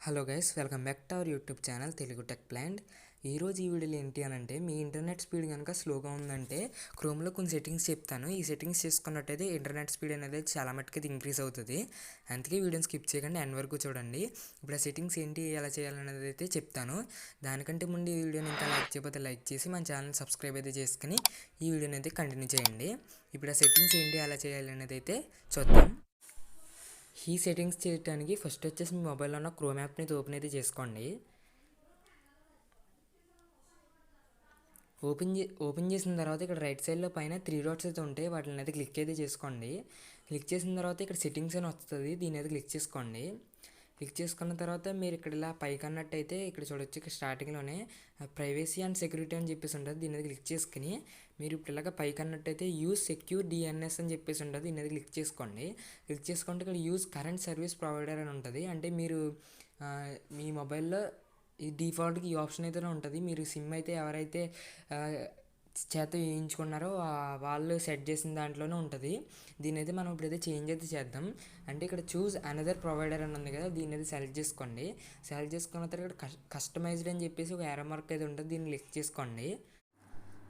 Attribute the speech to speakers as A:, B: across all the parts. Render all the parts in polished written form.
A: Hello guys, welcome back to our YouTube channel Telugu tech plant. ఈరోజు ఈ వీడియోలో ఏంటి అని అంటే, మీ ఇంటర్నెట్ స్పీడ్ కనుక స్లోగా ఉందంటే క్రోమ్లో కొన్ని సెట్టింగ్స్ చెప్తాను. ఈ సెట్టింగ్స్ చేసుకున్నట్టయితే ఇంటర్నెట్ స్పీడ్ అనేది చాలా మట్టుకు ఇంక్రీజ్ అవుతుంది. అందుకే వీడియోని స్కిప్ చేయకుండా ఎండ్ వరకు చూడండి. ఇప్పుడు ఆ సెట్టింగ్స్ ఏంటి, ఎలా చేయాలనేది అయితే చెప్తాను. దానికంటే ముందు ఈ వీడియోని ఇంకా లైక్ చేయకపోతే లైక్ చేసి మన ఛానల్ సబ్స్క్రైబ్ అయితే చేసుకుని ఈ వీడియోని అయితే కంటిన్యూ చేయండి. ఇప్పుడు ఆ సెట్టింగ్స్ ఏంటి, ఎలా చేయాలి అనేది అయితే చూద్దాం. ఈ సెట్టింగ్స్ చేయడానికి ఫస్ట్ వచ్చేసి మీ మొబైల్లో ఉన్న క్రోమ్ యాప్ని ఓపెన్ అయితే చేసుకోండి. ఓపెన్ చేసిన తర్వాత ఇక్కడ రైట్ సైడ్లో పైన 3 డాట్స్ అయితే ఉంటాయి, వాటిని అయితే క్లిక్ అయితే చేసుకోండి. క్లిక్ చేసిన తర్వాత ఇక్కడ సెట్టింగ్స్ అని వస్తుంది, దీని అయితే క్లిక్ చేసుకోండి. క్లిక్ చేసుకున్న తర్వాత మీరు ఇక్కడ ఇలా పైకి అన్నట్టయితే ఇక్కడ చూడొచ్చు, ఇక్కడ స్టార్టింగ్లోనే ప్రైవసీ అండ్ సెక్యూరిటీ అని చెప్పేసి ఉంటుంది. దీని మీద క్లిక్ చేసుకుని మీరు ఇప్పుడు ఇలాగ పైకి అన్నట్టయితే యూజ్ సెక్యూర్ డిఎన్ఎస్ అని చెప్పేసి ఉంటుంది. దీని మీద క్లిక్ చేసుకోండి. క్లిక్ చేసుకుంటే ఇక్కడ యూజ్ కరెంట్ సర్వీస్ ప్రొవైడర్ అని ఉంటుంది. అంటే మీరు మీ మొబైల్లో ఈ డిఫాల్ట్గా ఈ ఆప్షన్ అయితే ఉంటుంది. మీరు సిమ్ అయితే ఎవరైతే చేత వేయించుకున్నారో వాళ్ళు సెట్ చేసిన దాంట్లోనే ఉంటుంది. దీని అయితే మనం ఇప్పుడైతే చేంజ్ అయితే చేద్దాం. అంటే ఇక్కడ చూస్ అనదర్ ప్రొవైడర్ అని ఉంది కదా, దీని అయితే సెలెక్ట్ చేసుకోండి. సెలెక్ట్ చేసుకున్న తర్వాత ఇక్కడ కస్టమైజ్డ్ అని చెప్పేసి ఒక యారో మార్క్ అయితే ఉంటుంది, దీన్ని క్లిక్ చేసుకోండి.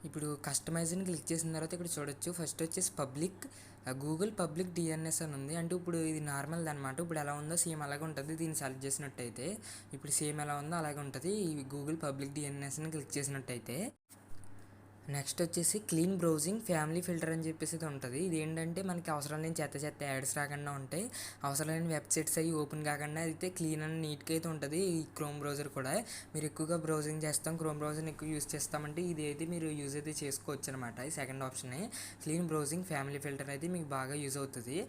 A: ఇప్పుడు కస్టమైజ్ని క్లిక్ చేసిన తర్వాత ఇక్కడ చూడొచ్చు, ఫస్ట్ వచ్చేసి గూగుల్ పబ్లిక్ డిఎన్ఎస్ అని ఉంది. అంటే ఇప్పుడు ఇది నార్మల్ అనమాట. ఇప్పుడు ఎలా ఉందో సేమ్ అలాగే ఉంటుంది. దీన్ని సెలెక్ట్ చేసినట్టయితే ఇప్పుడు సేమ్ ఎలా ఉందో అలాగే ఉంటుంది. ఈ గూగుల్ పబ్లిక్ డిఎన్ఎస్ని క్లిక్ చేసినట్టయితే నెక్స్ట్ వచ్చేసి క్లీన్ బ్రౌజింగ్ ఫ్యామిలీ ఫిల్టర్ అని చెప్పేసి ఉంటుంది. ఇది ఏంటంటే మనకి అవసరం లేని చెత్త యాడ్స్ రాకుండా ఉంటాయి, అవసరం లేని వెబ్సైట్స్ అవి ఓపెన్ కాకుండా అయితే క్లీన్ అండ్ నీట్గా అయితే ఉంటుంది. ఈ క్రోమ్ బ్రౌజర్ కూడా మీరు ఎక్కువగా బ్రౌజింగ్ చేస్తాం, క్రోమ్ బ్రౌజర్ని ఎక్కువ యూజ్ చేస్తామంటే ఇది అయితే మీరు యూజ్ అయితే చేసుకోవచ్చు అనమాట. ఈ second option clean browsing family filter అయితే మీకు బాగా యూజ్ అవుతుంది.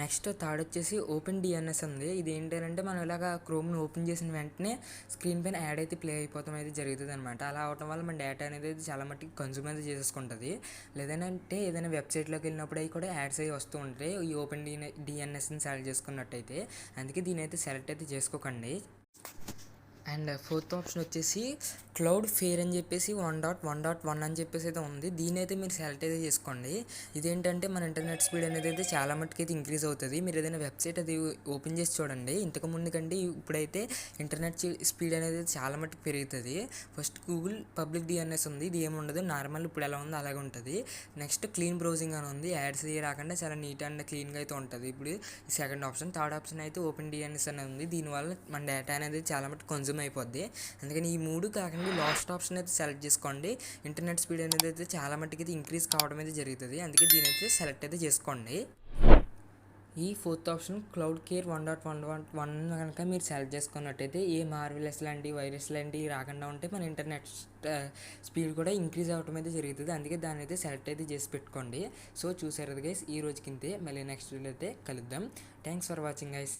A: నెక్స్ట్ థర్డ్ వచ్చేసి ఓపెన్ డిఎన్ఎస్ ఉంది. ఇది ఏంటంటే మనం ఇలాగ క్రోమ్ని ఓపెన్ చేసిన వెంటనే స్క్రీన్ పైన యాడ్ అయితే ప్లే అయిపోతాం అయితే జరుగుతుంది అనమాట. అలా అవడం వల్ల మన డేటా అనేది చాలా మట్టుకు కన్జ్యూమ్ అయితే చేసేసుకుంటుంది. లేదంటే ఏదైనా వెబ్సైట్లోకి వెళ్ళినప్పుడు అవి కూడా యాడ్స్ అవి వస్తూ ఉంటాయి ఈ ఓపెన్ డిఎన్ఎస్ని సెలెక్ట్ చేసుకున్నట్టయితే. అందుకే దీని అయితే సెలెక్ట్ అయితే చేసుకోకండి. అండ్ ఫోర్త్ ఆప్షన్ వచ్చేసి క్లౌడ్ ఫేర్ అని చెప్పేసి 1.1.1 అని చెప్పేసి అయితే ఉంది. దీని అయితే మీరు సెలెక్ట్ అయితే చేసుకోండి. ఇదేంటంటే మన ఇంటర్నెట్ స్పీడ్ అనేది అయితే చాలా మట్టుకు అయితే ఇంక్రీజ్ అవుతుంది. మీరు ఏదైనా వెబ్సైట్ అది ఓపెన్ చేసి చూడండి. ఇంతకుముందు కంటే ఇప్పుడైతే ఇంటర్నెట్ స్పీడ్ అనేది చాలా మట్టుకు పెరుగుతుంది. ఫస్ట్ గూగుల్ పబ్లిక్ డిఎన్ఎస్ ఉంది, ఇది ఏమి ఉండదు, నార్మల్ ఇప్పుడు ఎలా ఉందో అలాగే ఉంటుంది. నెక్స్ట్ క్లీన్ బ్రౌజింగ్ అని ఉంది, యాడ్స్ రాకుండా చాలా నీట్ అండ్ క్లీన్గా అయితే ఉంటుంది. ఇప్పుడు సెకండ్ ఆప్షన్. థర్డ్ ఆప్షన్ అయితే ఓపెన్ డిఎన్ఎస్ అనేది ఉంది. దీనివల్ల మన డేటా అనేది చాలా మట్టుకు కన్జ్యూమ్ అయిపోద్ది. అందుకని ఈ మూడు కాకుండా లాస్ట్ ఆప్షన్ అయితే సెలెక్ట్ చేసుకోండి. ఇంటర్నెట్ స్పీడ్ అనేది అయితే చాలా మట్టుకు అయితే ఇంక్రీజ్ కావడం అయితే జరుగుతుంది. అందుకే దీని అయితే సెలెక్ట్ అయితే చేసుకోండి. ఈ ఫోర్త్ ఆప్షన్ క్లౌడ్ కేర్ 1.1.1 కనుక మీరు సెలెక్ట్ చేసుకున్నట్టయితే ఏ మార్వెలస్ లాంటి వైరస్ లాంటివి రాకుండా ఉంటే మన ఇంటర్నెట్ స్పీడ్ కూడా ఇంక్రీజ్ అవ్వడం అయితే జరుగుతుంది. అందుకే దాన్ని అయితే సెలెక్ట్ అయితే చేసి పెట్టుకోండి. సో చూసారు గైస్, ఈ రోజుకింతే. మళ్ళీ నెక్స్ట్ వీడియో అయితే కలుద్దాం. Thanks for watching guys.